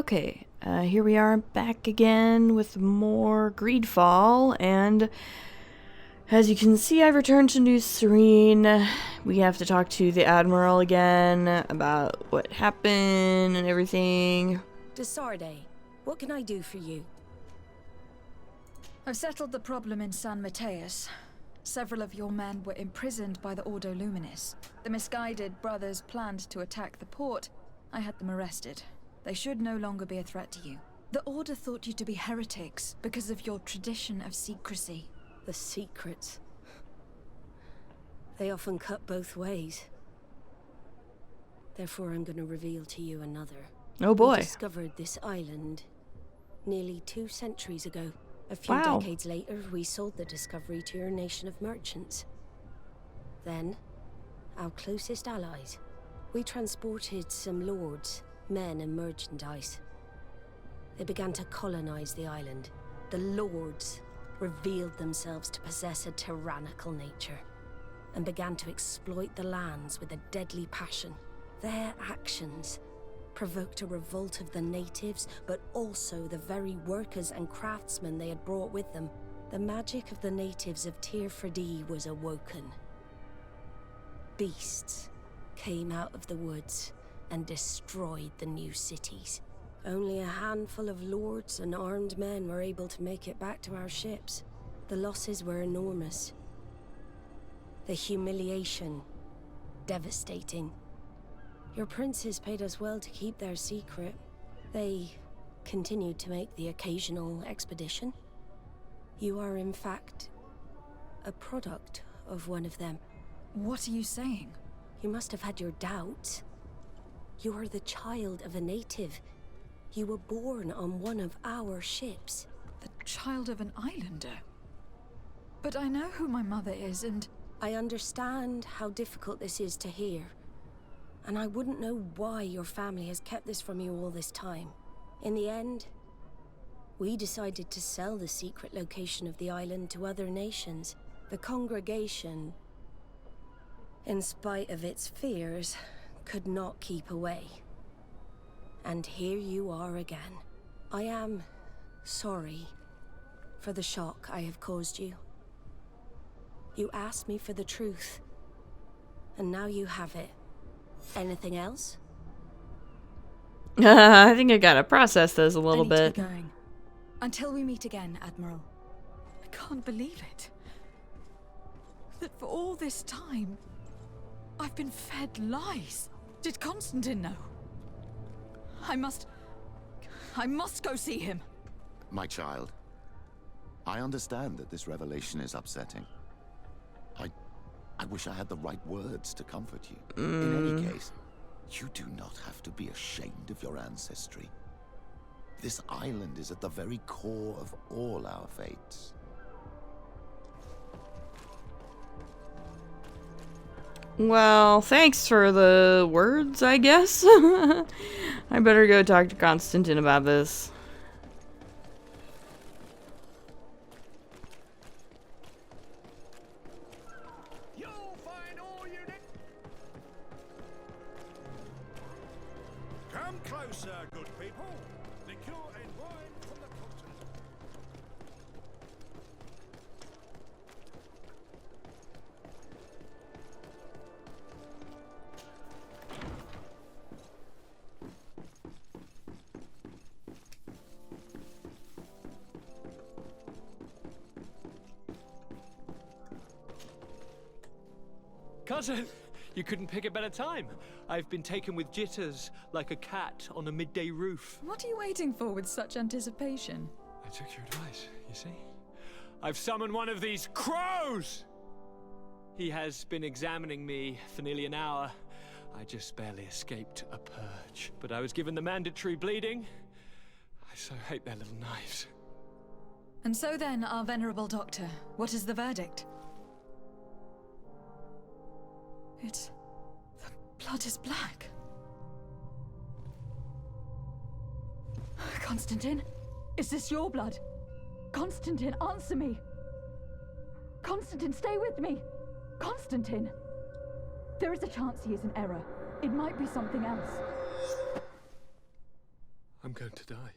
Okay, here we are back again with more GreedFall, and as you can see, I've returned to New Serene. We have to talk to the Admiral again about what happened and everything. Desarde, what can I do for you? I've settled the problem in San Mateus. Several of your men were imprisoned by the Ordo Luminis. The misguided brothers planned to attack the port. I had them arrested. They should no longer be a threat to you. The Order thought you to be heretics because of your tradition of secrecy. The secrets. They often cut both ways. Therefore, I'm going to reveal to you another. Oh boy. We discovered this island nearly 2 centuries ago. A few Wow. decades later, we sold the discovery to your nation of merchants. Then, our closest allies. We transported some lords, men and merchandise. They began to colonize the island. The lords revealed themselves to possess a tyrannical nature and began to exploit the lands with a deadly passion. Their actions provoked a revolt of the natives, but also the very workers and craftsmen they had brought with them. The magic of the natives of Tir Froda was awoken. Beasts came out of the woods and destroyed the new cities. Only a handful of lords and armed men were able to make it back to our ships. The losses were enormous. The humiliation, devastating. Your princes paid us well to keep their secret. They continued to make the occasional expedition. You are, in fact, a product of one of them. What are you saying? You must have had your doubts. You are the child of a native. You were born on one of our ships. The child of an islander? But I know who my mother is, and... I understand how difficult this is to hear. And I wouldn't know why your family has kept this from you all this time. In the end, we decided to sell the secret location of the island to other nations. The congregation, in spite of its fears, could not keep away. And here you are again. I am sorry for the shock I have caused you. You asked me for the truth, and now you have it. Anything else? I think I gotta process this a little I need to bit. be going. Until we meet again, Admiral. I can't believe it. That for all this time, I've been fed lies. Did Constantine know? I must go see him. My child, I understand that this revelation is upsetting. I wish I had the right words to comfort you. In any case, you do not have to be ashamed of your ancestry. This island is at the very core of all our fates. Well, thanks for the words, I guess. I better go talk to Constantine about this. You'll find all you need. Come closer, good people. Liqueur and wine from the continent. Cousin, you couldn't pick a better time. I've been taken with jitters, like a cat on a midday roof. What are you waiting for with such anticipation? I took your advice, you see? I've summoned one of these crows! He has been examining me for nearly an hour. I just barely escaped a purge. But I was given the mandatory bleeding. I so hate their little knives. And so then, our venerable doctor, what is the verdict? The blood is black. Constantine, is this your blood? Constantine, answer me. Constantine, stay with me. Constantine. There is a chance he is in error. It might be something else. I'm going to die.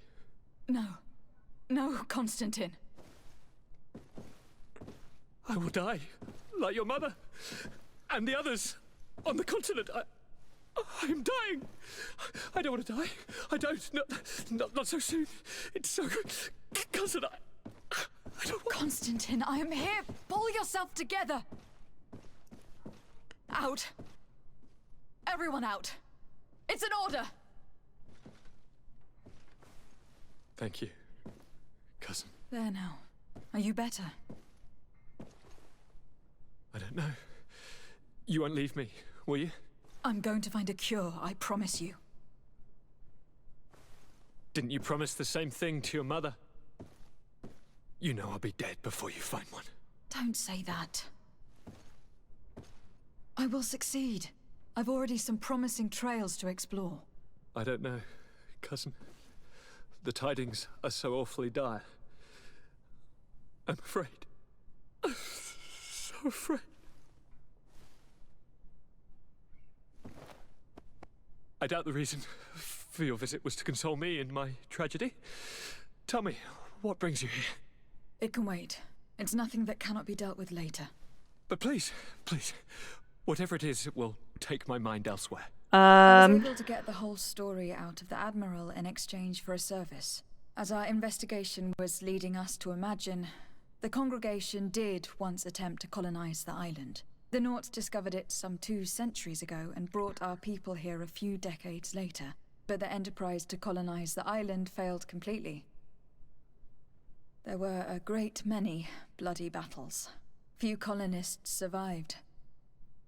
No. No, Constantine. I will die, like your mother, and the others on the continent. I'm dying. I don't want to die. I don't. Not so soon. It's so... Cousin, I don't want... Constantine, I am here. Pull yourself together. Out. Everyone out. It's an order. Thank you, cousin. There now. Are you better? I don't know. You won't leave me, will you? I'm going to find a cure, I promise you. Didn't you promise the same thing to your mother? You know I'll be dead before you find one. Don't say that. I will succeed. I've already some promising trails to explore. I don't know, cousin. The tidings are so awfully dire. I'm afraid. I'm so afraid. I doubt the reason for your visit was to console me in my tragedy. Tell me, what brings you here? It can wait. It's nothing that cannot be dealt with later. But please, whatever it is, it will take my mind elsewhere. I was able to get the whole story out of the Admiral in exchange for a service. As our investigation was leading us to imagine, the congregation did once attempt to colonize the island. The Nauts discovered it some 2 centuries ago and brought our people here a few decades later. But the enterprise to colonize the island failed completely. There were a great many bloody battles. Few colonists survived.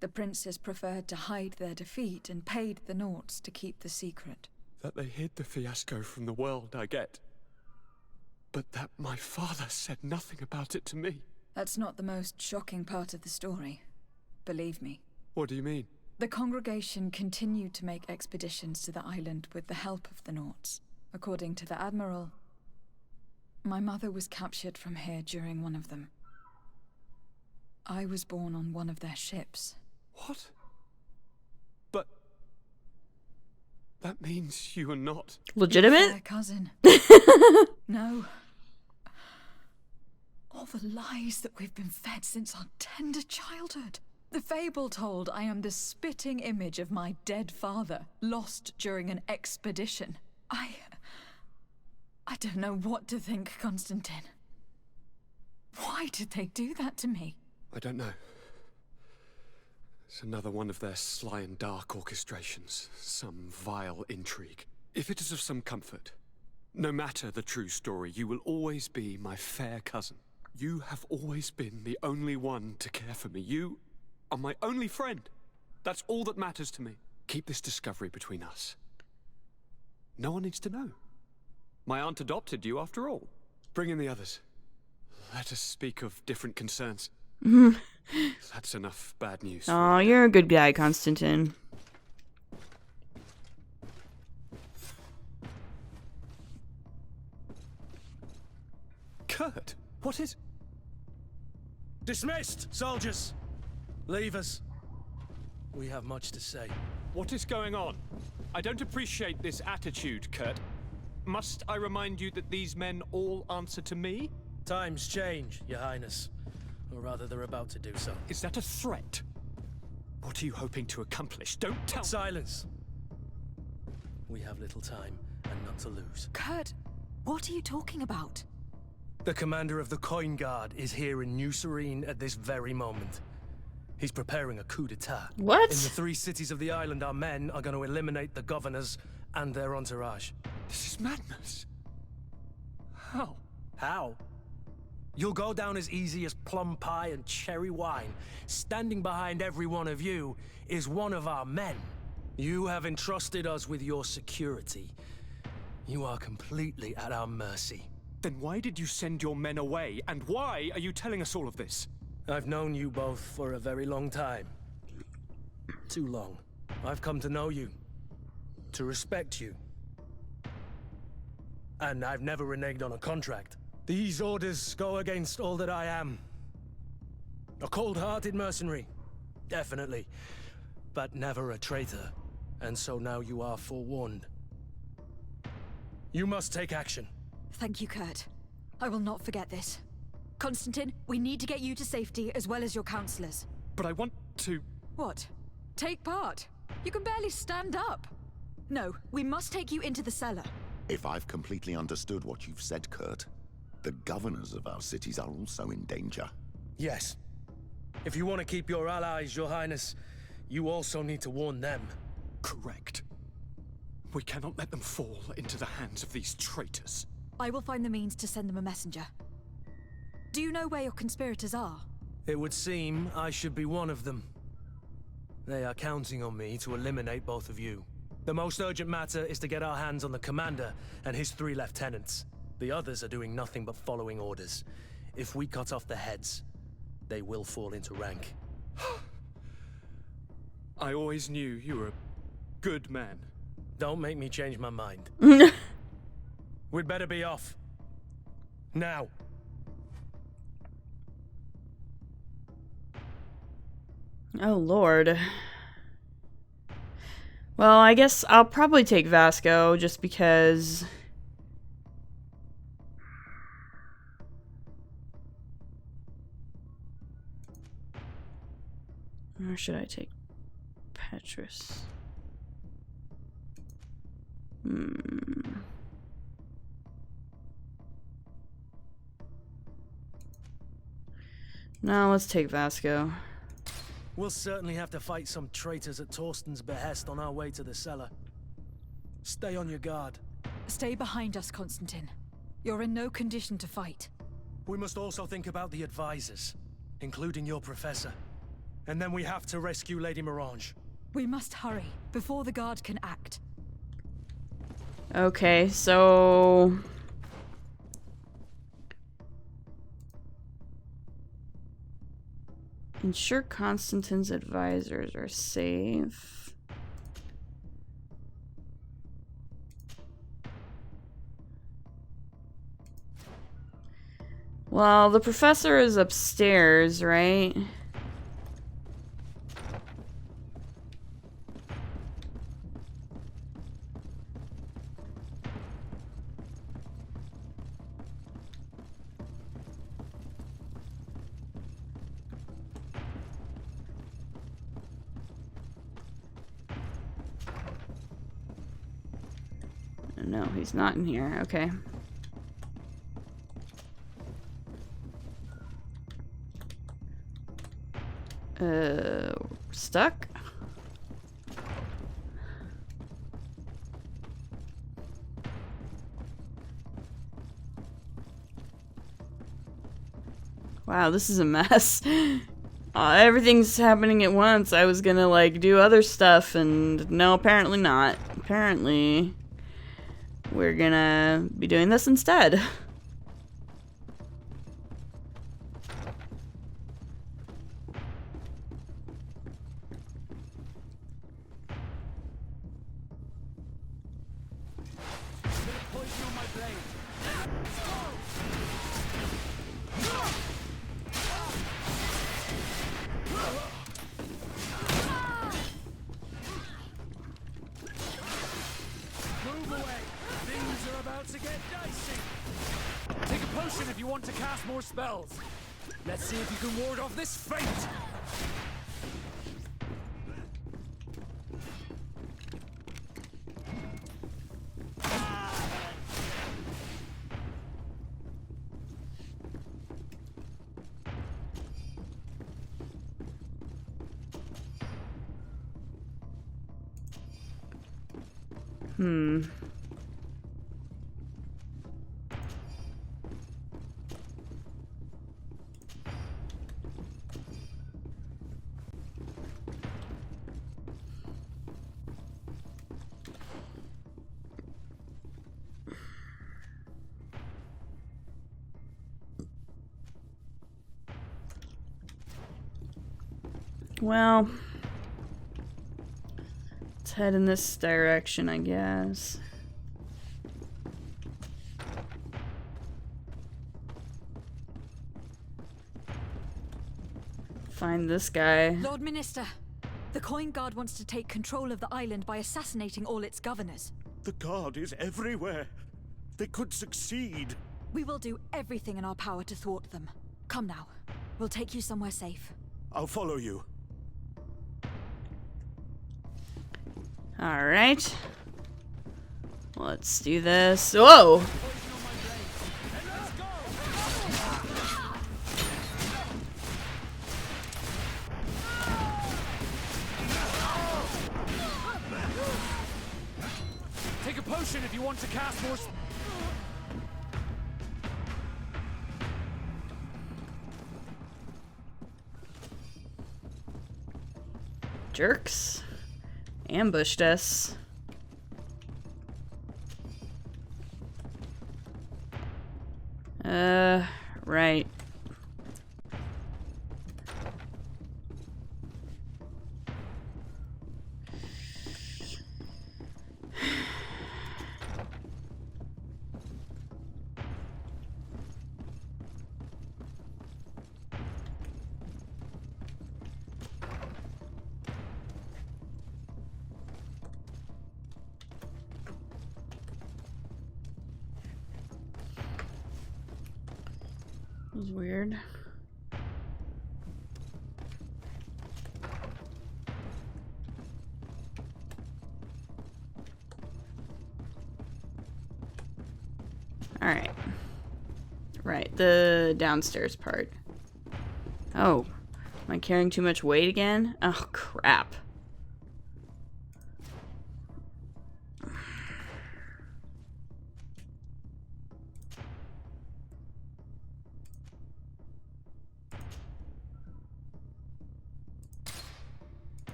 The princes preferred to hide their defeat and paid the Nauts to keep the secret. That they hid the fiasco from the world, I get. But that my father said nothing about it to me. That's not the most shocking part of the story. Believe me. What do you mean? The congregation continued to make expeditions to the island with the help of the Nauts. According to the Admiral, my mother was captured from here during one of them. I was born on one of their ships. What? But... that means you are not... legitimate? Their cousin. No. All the lies that we've been fed since our tender childhood. The fable told I am the spitting image of my dead father, lost during an expedition. I don't know what to think, Constantine. Why did they do that to me? I don't know. It's another one of their sly and dark orchestrations. Some vile intrigue. If it is of some comfort, no matter the true story, you will always be my fair cousin. You have always been the only one to care for me. You are my only friend. That's all that matters to me. Keep this discovery between us. No one needs to know. My aunt adopted you after all. Bring in the others. Let us speak of different concerns. That's enough bad news. Oh, you're a good guy, Constantine. Kurt, what is... Dismissed, soldiers! Leave us. We have much to say. What is going on? I don't appreciate this attitude, Kurt. Must I remind you that these men all answer to me? Times change, Your Highness. Or rather, they're about to do so. Is that a threat? What are you hoping to accomplish? Don't tell... Silence! We have little time, and none to lose. Kurt, what are you talking about? The commander of the Coin Guard is here in New Serene at this very moment. He's preparing a coup d'etat. What? In the 3 cities of the island, our men are going to eliminate the governors and their entourage. This is madness. How? How? You'll go down as easy as plum pie and cherry wine. Standing behind every one of you is one of our men. You have entrusted us with your security. You are completely at our mercy. Then why did you send your men away? And why are you telling us all of this? I've known you both for a very long time. Too long. I've come to know you. To respect you. And I've never reneged on a contract. These orders go against all that I am. A cold-hearted mercenary. Definitely. But never a traitor. And so now you are forewarned. You must take action. Thank you, Kurt. I will not forget this. Constantine, we need to get you to safety as well as your counselors. But I want to... What? Take part? You can barely stand up. No, we must take you into the cellar. If I've completely understood what you've said, Kurt, the governors of our cities are also in danger. Yes. If you want to keep your allies, Your Highness, you also need to warn them. Correct. We cannot let them fall into the hands of these traitors. I will find the means to send them a messenger. Do you know where your conspirators are? It would seem I should be one of them. They are counting on me to eliminate both of you. The most urgent matter is to get our hands on the commander and his 3 lieutenants. The others are doing nothing but following orders. If we cut off their heads, they will fall into rank. I always knew you were a good man. Don't make me change my mind. We'd better be off. Now. Oh, Lord. Well, I guess I'll probably take Vasco, just because... Or should I take Petrus? No, let's take Vasco. We'll certainly have to fight some traitors at Torsten's behest on our way to the cellar. Stay on your guard. Stay behind us, Constantine. You're in no condition to fight. We must also think about the advisors, including your professor. And then we have to rescue Lady Mirange. We must hurry, before the guard can act. Okay, so... Ensure Constantine's advisors are safe. Well, the professor is upstairs, right? No, he's not in here. Okay. Stuck? Wow, this is a mess. Everything's happening at once. I was gonna, like, do other stuff, and no, apparently not. Apparently... we're gonna be doing this instead. Take a potion if you want to cast more spells. Let's see if you can ward off this fate. Well, let's head in this direction, I guess. Find this guy. Lord Minister, the Coin Guard wants to take control of the island by assassinating all its governors. The guard is everywhere. They could succeed. We will do everything in our power to thwart them. Come now. We'll take you somewhere safe. I'll follow you. Alright. Let's do this. Whoa! Take a potion if you want to cast more. Jerks. Ambushed us. Right. That was weird. Alright. Right, the downstairs part. Oh. Am I carrying too much weight again? Oh, crap.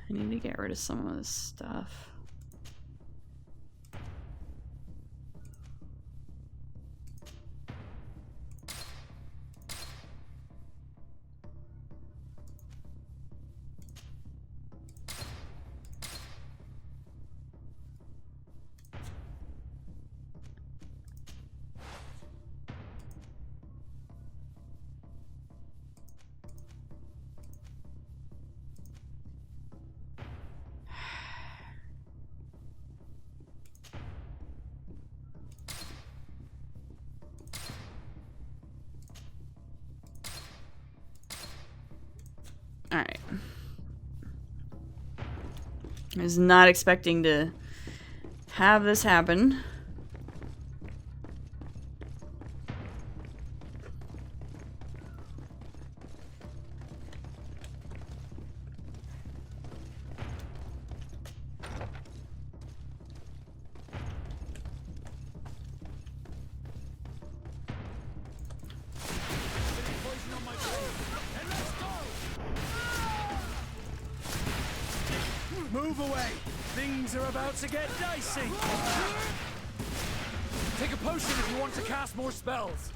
I need to get rid of some of this stuff. Alright. I was not expecting to have this happen. Move away! Things are about to get dicey! Take a potion if you want to cast more spells!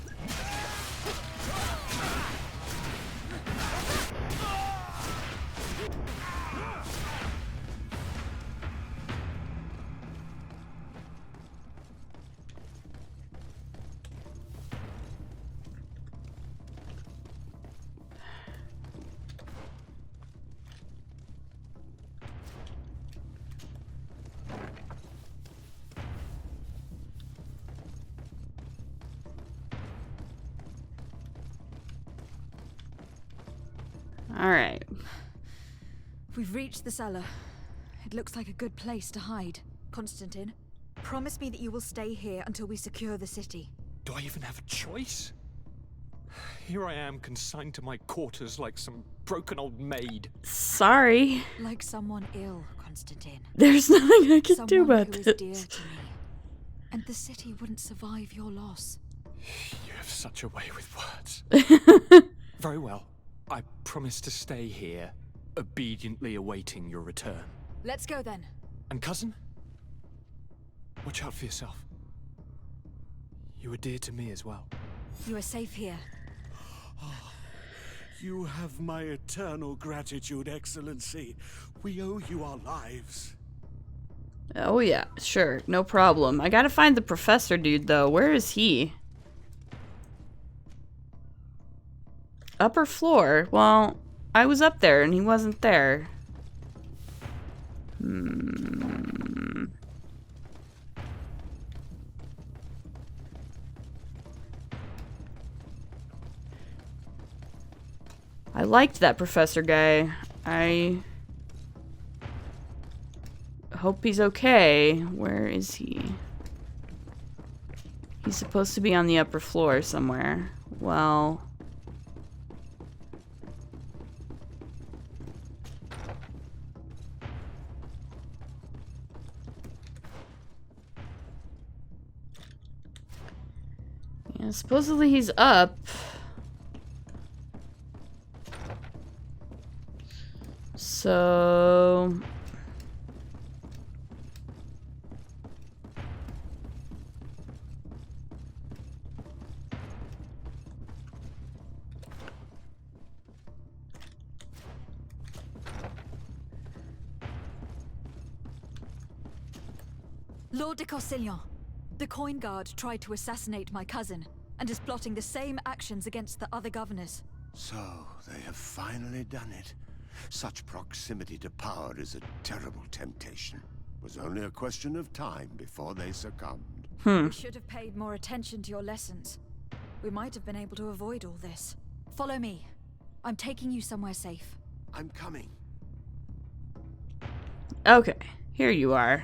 Alright. We've reached the cellar. It looks like a good place to hide. Constantine, promise me that you will stay here until we secure the city. Do I even have a choice? Here I am, consigned to my quarters like some broken old maid. Sorry. Like someone ill, Constantine. There's nothing I can Someone do about who is this. dear to me. And the city wouldn't survive your loss. You have such a way with words. Very well. I promise to stay here, obediently awaiting your return. Let's go then. And cousin? Watch out for yourself. You were dear to me as well. You are safe here. You have my eternal gratitude, Excellency. We owe you our lives. Oh yeah, sure, no problem. I gotta find the professor dude though. Where is he? Upper floor? Well, I was up there and he wasn't there. I liked that professor guy. I hope he's okay. Where is he? He's supposed to be on the upper floor somewhere. Well... yeah, supposedly he's up. So... Lord de Castellon, the coin guard tried to assassinate my cousin and is plotting the same actions against the other governors. So, they have finally done it. Such proximity to power is a terrible temptation. It was only a question of time before they succumbed. We should have paid more attention to your lessons. We might have been able to avoid all this. Follow me. I'm taking you somewhere safe. I'm coming. Okay, here you are.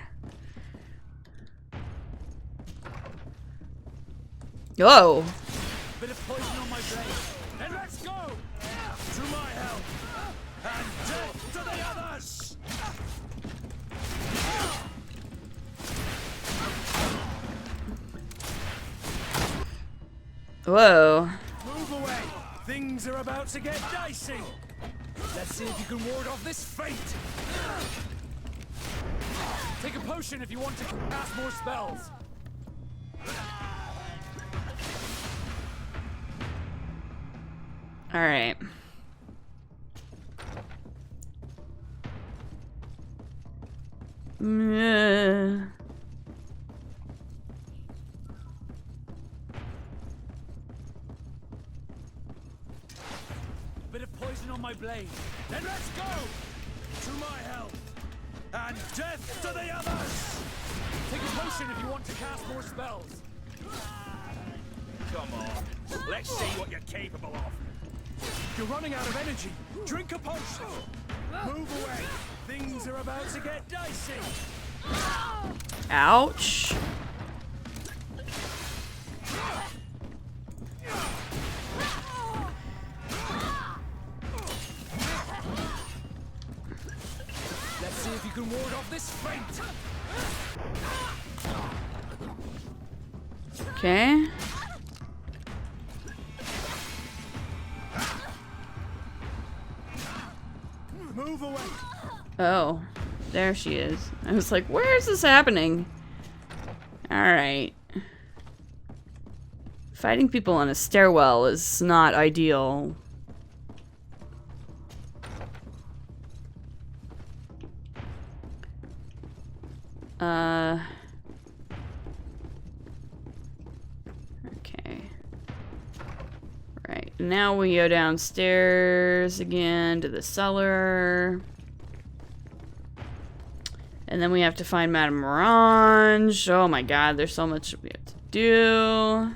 Oh! Bit of poison on my blade. And let's go! To my help! And death to the others! Whoa. Move away! Things are about to get dicey! Let's see if you can ward off this fate! Take a potion if you want to cast more spells! Alright. Bit of poison on my blade. Then let's go! To my help! And death to the others! Take a potion if you want to cast more spells. Come on. Let's see what you're capable of. You're running out of energy. Drink a potion. Move away. Things are about to get dicey. Ouch. Let's see if you can ward off this fate. Okay. Move away. Oh, there she is. I was like, where is this happening? Alright. Fighting people on a stairwell is not ideal. Okay. Right, now we go downstairs again to the cellar. And then we have to find Madame Morange. Oh my god, there's so much we have to do.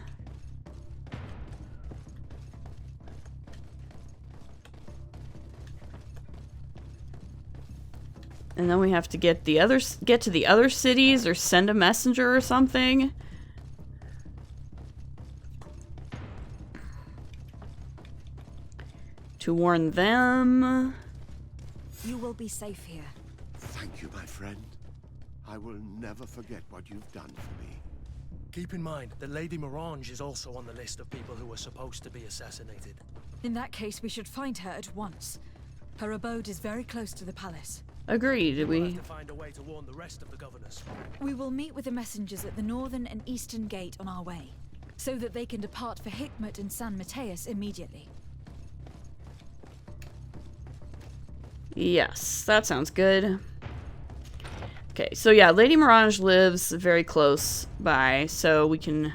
And then we have to get to the other cities or send a messenger or something. To warn them. You will be safe here. Thank you, my friend. I will never forget what you've done for me. Keep in mind that Lady Morange is also on the list of people who were supposed to be assassinated. In that case, we should find her at once. Her abode is very close to the palace. Agreed, We'll we... have to find a way to warn the rest of the governors. We will meet with the messengers at the northern and eastern gate on our way, so that they can depart for Hikmet and San Mateus immediately. Yes, that sounds good. Okay, so yeah, Lady Mirage lives very close by, so we can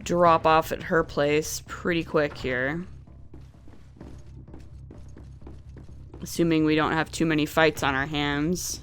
drop off at her place pretty quick here. Assuming we don't have too many fights on our hands.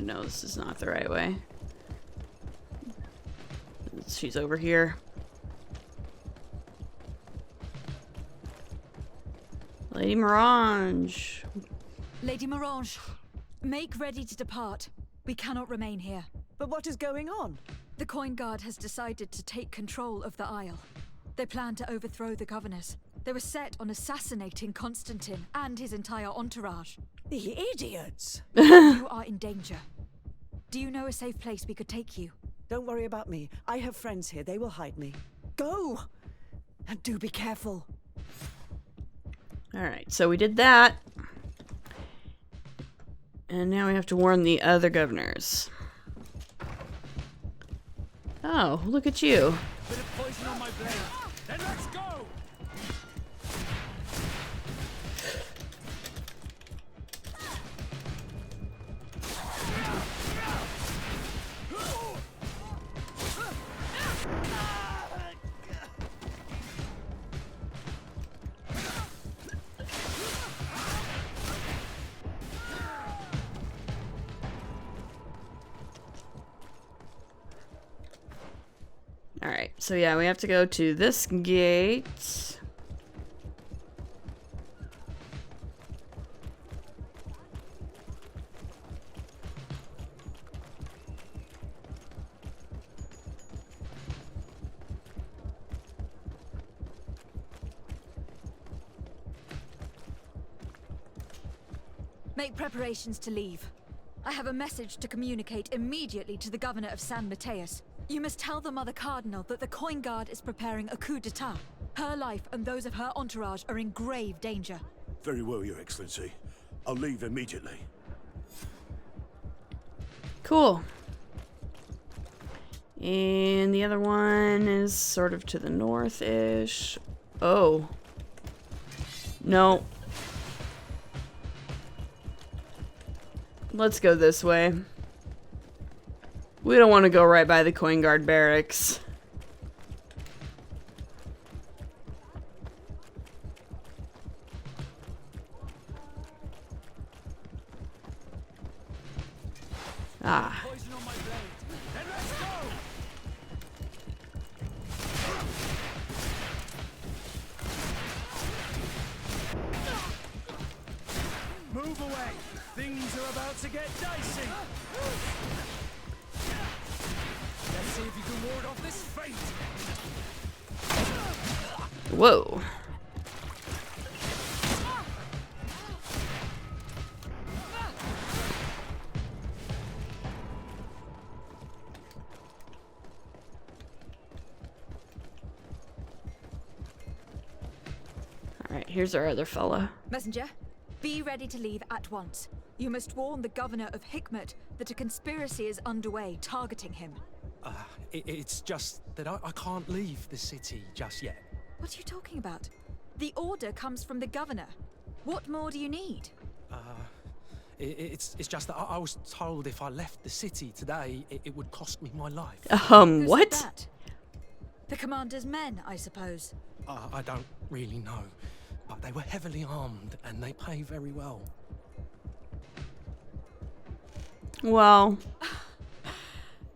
No, this is not the right way. She's over here. Lady Morange. Lady Morange, make ready to depart. We cannot remain here. But what is going on? The Coin Guard has decided to take control of the Isle. They plan to overthrow the governors. They were set on assassinating Constantine and his entire entourage. The idiots! You are in danger. Do you know a safe place we could take you? Don't worry about me. I have friends here. They will hide me. Go! And do be careful. Alright, so we did that. And now we have to warn the other governors. Oh, look at you. Bit of poison on my blade. Then let's go! Alright, so yeah, we have to go to this gate. Make preparations to leave. I have a message to communicate immediately to the governor of San Mateus. You must tell the Mother Cardinal that the Coin Guard is preparing a coup d'etat. Her life and those of her entourage are in grave danger. Very well, Your Excellency. I'll leave immediately. Cool. And the other one is sort of to the north-ish. Oh. No. Let's go this way. We don't want to go right by the Coin Guard barracks. Ah. Poison on my blade. Then let's go! Move away. Things are about to get dicey. Let's see if you can ward off this fate. Whoa. Alright, here's our other fella. Messenger, be ready to leave at once. You must warn the governor of Hikmet that a conspiracy is underway targeting him. It's just that I can't leave the city just yet. What are you talking about? The order comes from the governor. What more do you need? It's just that I was told if I left the city today, it would cost me my life. Who said What? that? The commander's men, I suppose. I don't really know, but they were heavily armed and they pay very well. Well,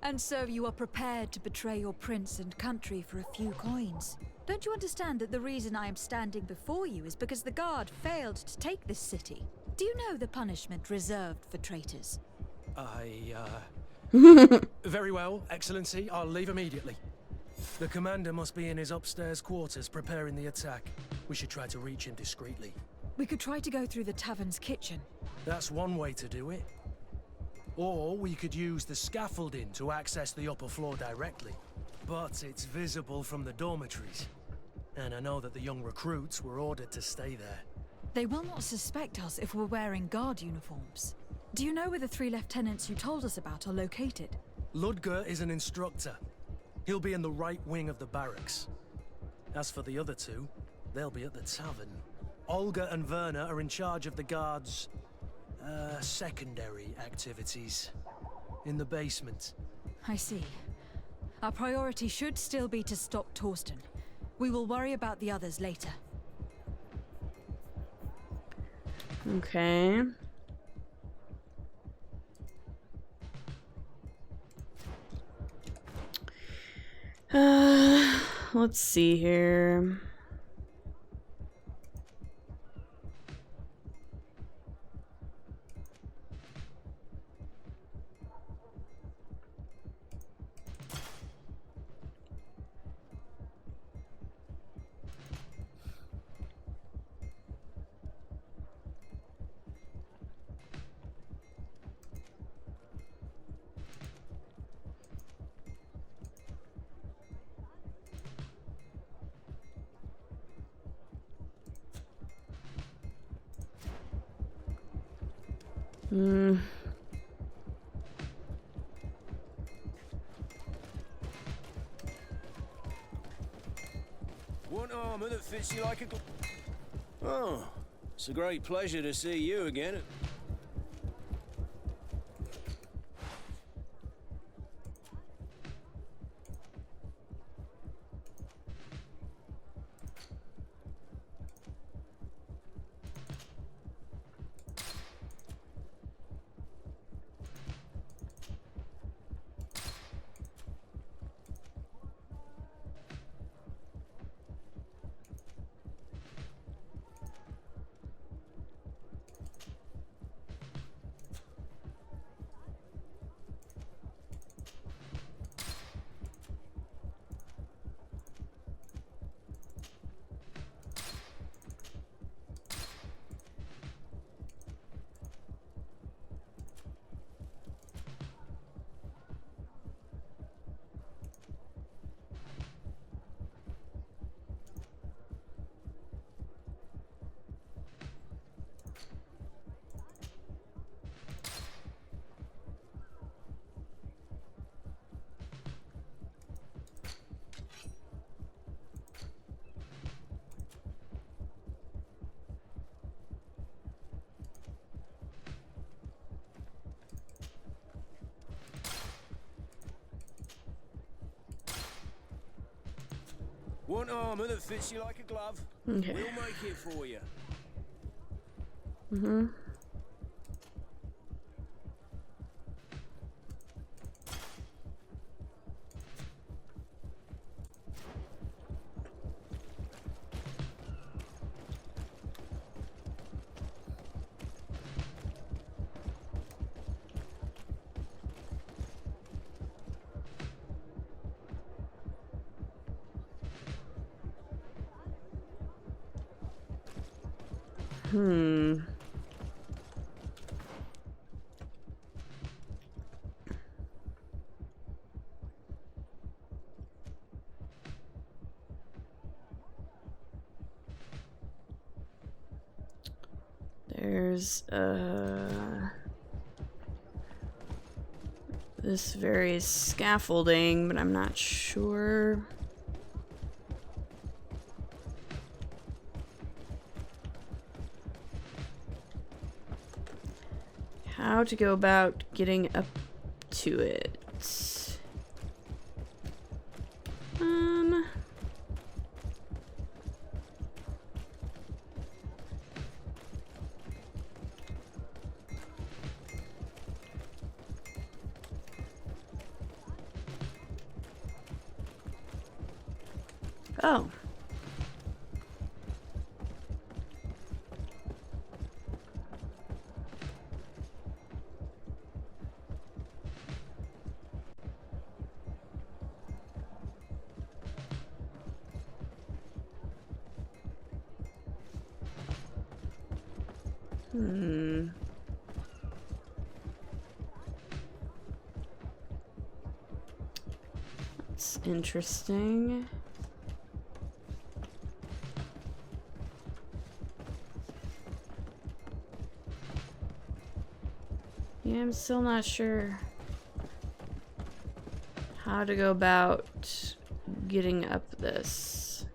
And so you are prepared to betray your prince and country for a few coins. Don't you understand that the reason I am standing before you is because the guard failed to take this city? Do you know the punishment reserved for traitors? Very well, Excellency. I'll leave immediately. The commander must be in his upstairs quarters preparing the attack. We should try to reach him discreetly. We could try to go through the tavern's kitchen. That's one way to do it. Or we could use the scaffolding to access the upper floor directly. But it's visible from the dormitories. And I know that the young recruits were ordered to stay there. They will not suspect us if we're wearing guard uniforms. Do you know where the 3 lieutenants you told us about are located? Ludger is an instructor. He'll be in the right wing of the barracks. As for the other two, they'll be at the tavern. Olga and Werner are in charge of the guards' secondary activities in the basement. I see. Our priority should still be to stop Torsten. We will worry about the others later. Okay. Let's see here. One armor that fits you like a Oh, it's a great pleasure to see you again. One armor that fits you like a glove. Okay. We'll make it for you. There's this various scaffolding, but I'm not sure. How to go about getting up to it. Oh. That's interesting. Yeah, I'm still not sure how to go about getting up this.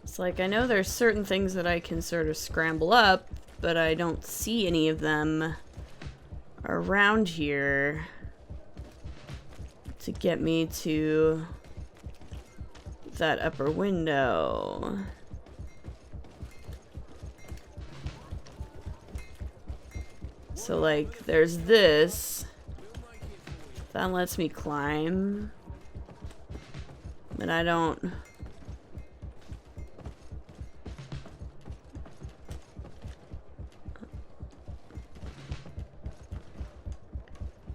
It's like, I know there's certain things that I can sort of scramble up, but I don't see any of them around here to get me to that upper window. So, like, there's this. That lets me climb. But I don't...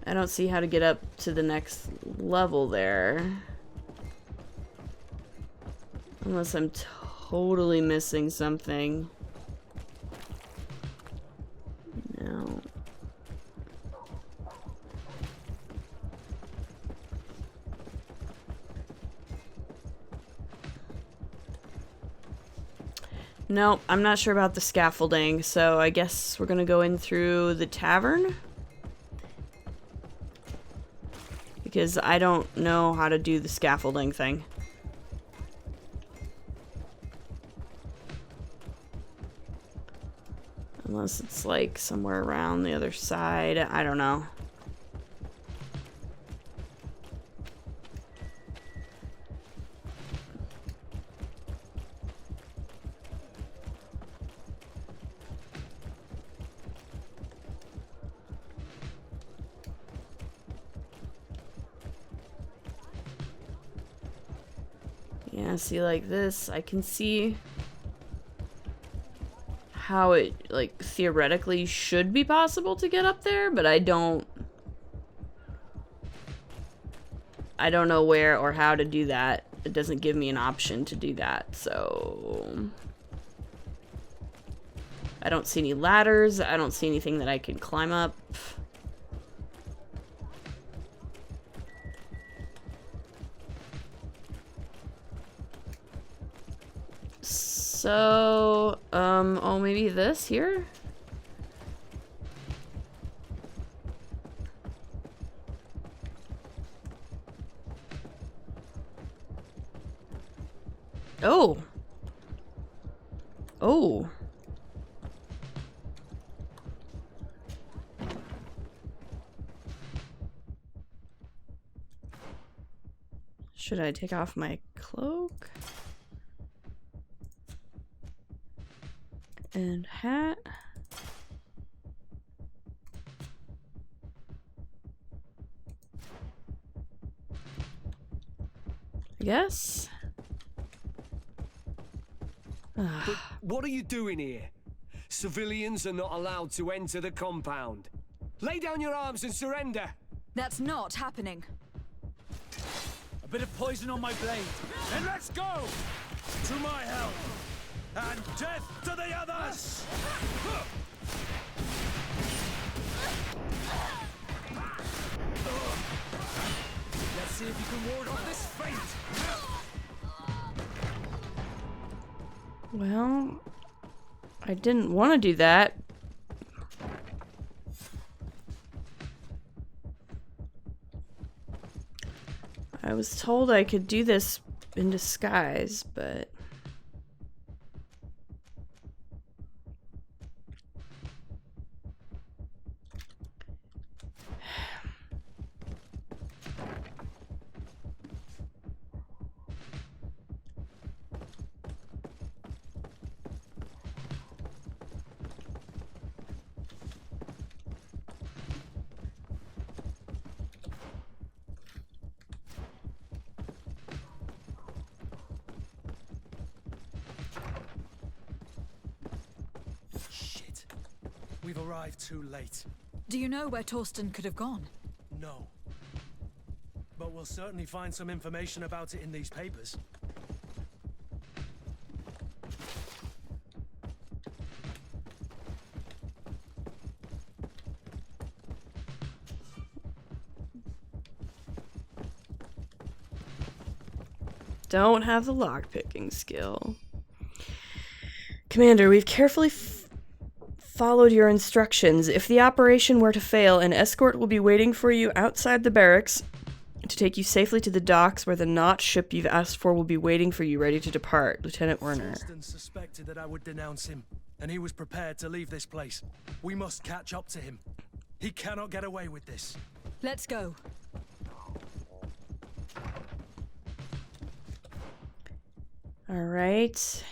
I don't see how to get up to the next level there. Unless I'm totally missing something. No. No, I'm not sure about the scaffolding, so I guess we're gonna go in through the tavern. Because I don't know how to do the scaffolding thing. Unless it's like somewhere around the other side. I don't know. Yeah, see, like this, I can see how it, like, theoretically should be possible to get up there, but I don't know where or how to do that. It doesn't give me an option to do that, so... I don't see any ladders, I don't see anything that I can climb up. So, oh, maybe this here? Oh. Oh. Should I take off my cloak? And hat. I guess. But what are you doing here? Civilians are not allowed to enter the compound. Lay down your arms and surrender. That's not happening. A bit of poison on my blade, and let's go! To my help! And death to the others! Let's see if you can ward off this fate! Well, I didn't want to do that. I was told I could do this in disguise, but... We've arrived too late. Do you know where Torsten could have gone? No. But we'll certainly find some information about it in these papers. Don't have the lockpicking skill. Commander, we've carefully followed your instructions. If the operation were to fail, an escort will be waiting for you outside the barracks to take you safely to the docks where the Notch ship you've asked for will be waiting for you, ready to depart. Lieutenant Werner. Constantine suspected that I would denounce him, and he was prepared to leave this place. We must catch up to him. He cannot get away with this. Let's go. All right.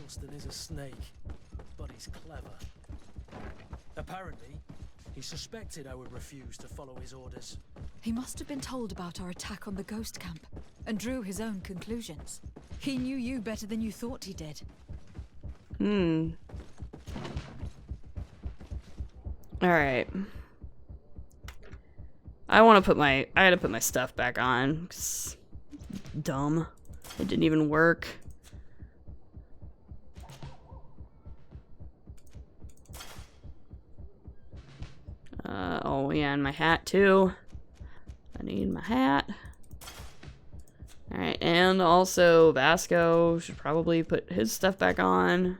Constantine is a snake, but he's clever. Apparently, he suspected I would refuse to follow his orders. He must have been told about our attack on the ghost camp and drew his own conclusions. He knew you better than you thought he did. Alright. I want to put my... I gotta put my stuff back on. 'Cause dumb. It didn't even work. Oh yeah, and my hat too. I need my hat. Alright, and also Vasco should probably put his stuff back on.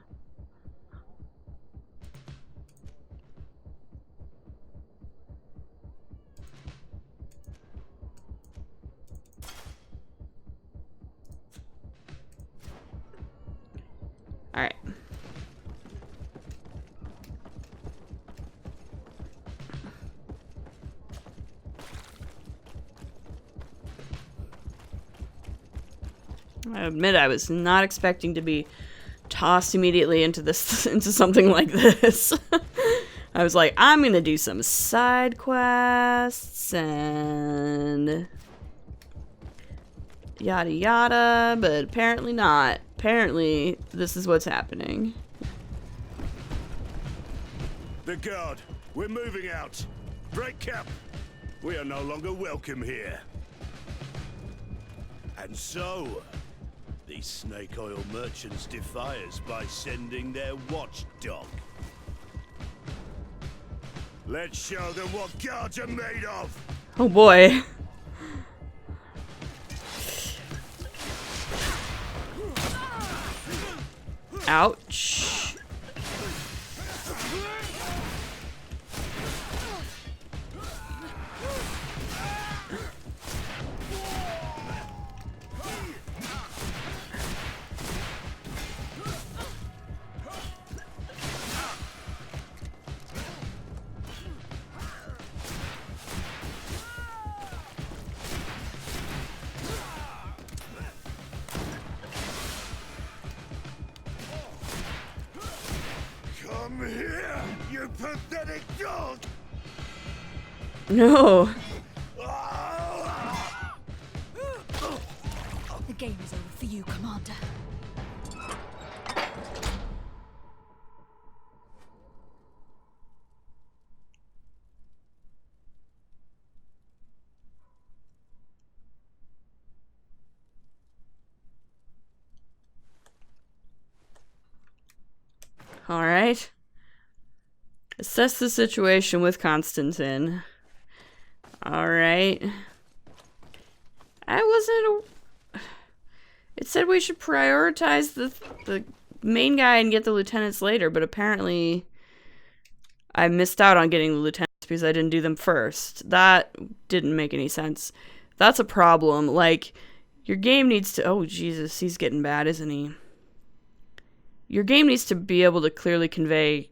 Alright. I admit I was not expecting to be tossed immediately into this into something like this. I was like, I'm gonna do some side quests and yada yada, but apparently not. Apparently, this is what's happening. The guard, we're moving out. Break camp. We are no longer welcome here. And so, these snake oil merchants defy us by sending their watchdog. Let's show them what guards are made of. Oh boy. Ouch. Come here, you pathetic dog! No. The game is over for you, Commander. All right. Assess the situation with Constantine. All right. It said we should prioritize the main guy and get the lieutenants later, but apparently I missed out on getting the lieutenants because I didn't do them first. That didn't make any sense. That's a problem. Like, Your game needs to... Oh, Jesus, he's getting bad, isn't he? Your game needs to be able to clearly convey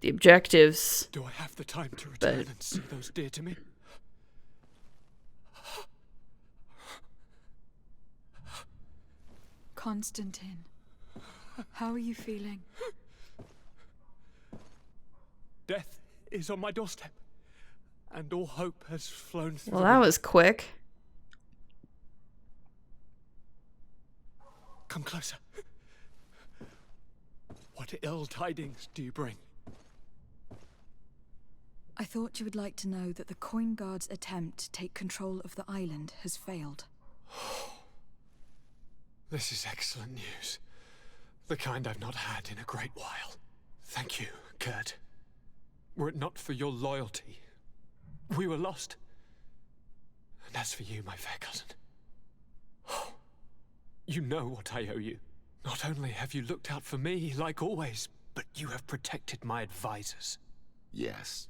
the objectives. Do I have the time to return and see those dear to me? Constantine, how are you feeling? Death is on my doorstep, and all hope has flown through. Well, that was quick. Come closer. What ill tidings do you bring? I thought you would like to know that the Coin Guard's attempt to take control of the island has failed. This is excellent news. The kind I've not had in a great while. Thank you, Kurt. Were it not for your loyalty, we were lost. And as for you, my fair cousin, you know what I owe you. Not only have you looked out for me, like always, but you have protected my advisors. Yes.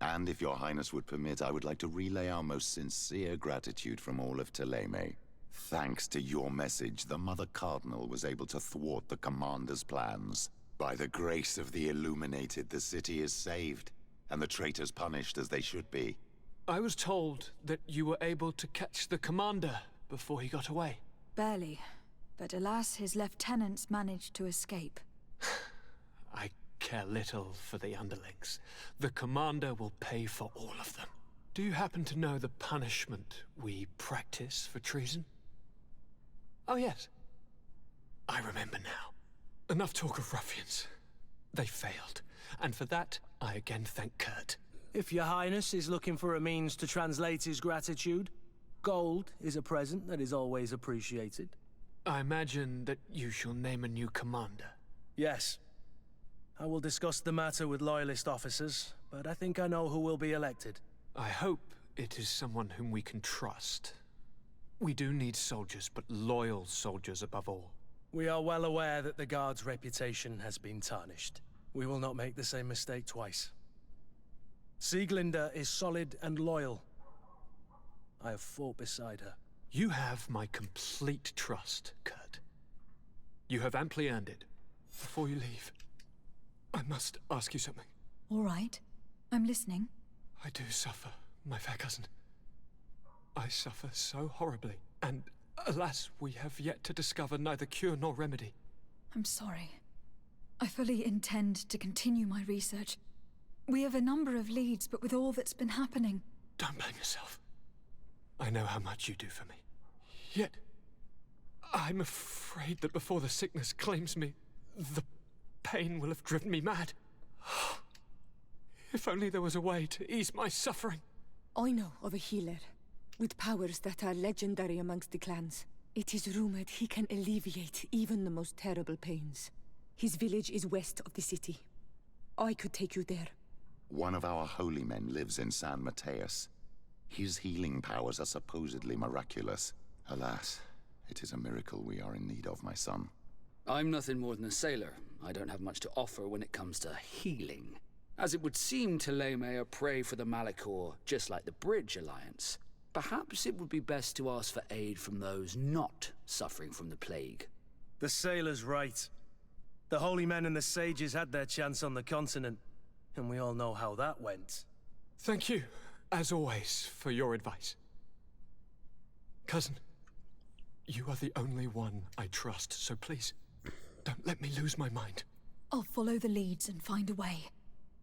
And if your highness would permit, I would like to relay our most sincere gratitude from all of Thélème. Thanks to your message, the Mother Cardinal was able to thwart the Commander's plans. By the grace of the Illuminated, the city is saved, and the traitors punished as they should be. I was told that you were able to catch the Commander before he got away. Barely. But alas, his lieutenants managed to escape. I care little for the underlings. The Commander will pay for all of them. Do you happen to know the punishment we practice for treason? Oh yes. I remember now. Enough talk of ruffians. They failed, and for that, I again thank Kurt. If your highness is looking for a means to translate his gratitude, gold is a present that is always appreciated. I imagine that you shall name a new commander. Yes. I will discuss the matter with loyalist officers, but I think I know who will be elected. I hope it is someone whom we can trust. We do need soldiers, but loyal soldiers above all. We are well aware that the Guard's reputation has been tarnished. We will not make the same mistake twice. Sieglinde is solid and loyal. I have fought beside her. You have my complete trust, Kurt. You have amply earned it. Before you leave, I must ask you something. All right. I'm listening. I do suffer, my fair cousin. I suffer so horribly, and alas, we have yet to discover neither cure nor remedy. I'm sorry. I fully intend to continue my research. We have a number of leads, but with all that's been happening... Don't blame yourself. I know how much you do for me. Yet, I'm afraid that before the sickness claims me, the pain will have driven me mad. If only there was a way to ease my suffering. I know of a healer, with powers that are legendary amongst the clans. It is rumored he can alleviate even the most terrible pains. His village is west of the city. I could take you there. One of our holy men lives in San Mateus. His healing powers are supposedly miraculous. Alas, it is a miracle we are in need of, my son. I'm nothing more than a sailor. I don't have much to offer when it comes to healing. As it would seem, Thélème are prey for the Malachor, just like the Bridge Alliance. Perhaps it would be best to ask for aid from those not suffering from the plague. The sailor's right. The holy men and the sages had their chance on the continent, and we all know how that went. Thank you, as always, for your advice. Cousin, you are the only one I trust, so please, don't let me lose my mind. I'll follow the leads and find a way.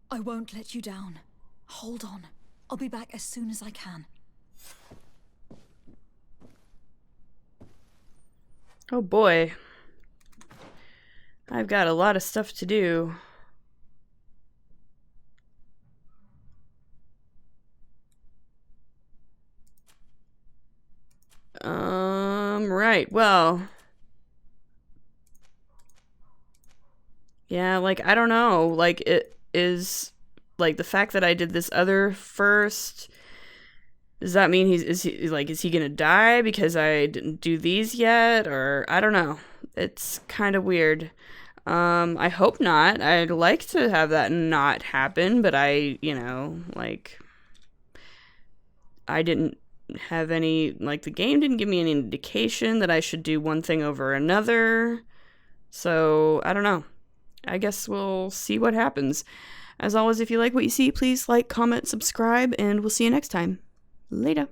I won't let you down. Hold on. I'll be back as soon as I can. Oh boy. I've got a lot of stuff to do. Right, well. Yeah, like, I don't know. Like, it is, like, the fact that I did this other first, does that mean is he gonna die because I didn't do these yet? Or, I don't know. It's kind of weird. I hope not. I'd like to have that not happen, but I, you know, like, I didn't have any, like, the game didn't give me any indication that I should do one thing over another. So, I don't know. I guess we'll see what happens. As always, if you like what you see, please like, comment, subscribe, and we'll see you next time. Later.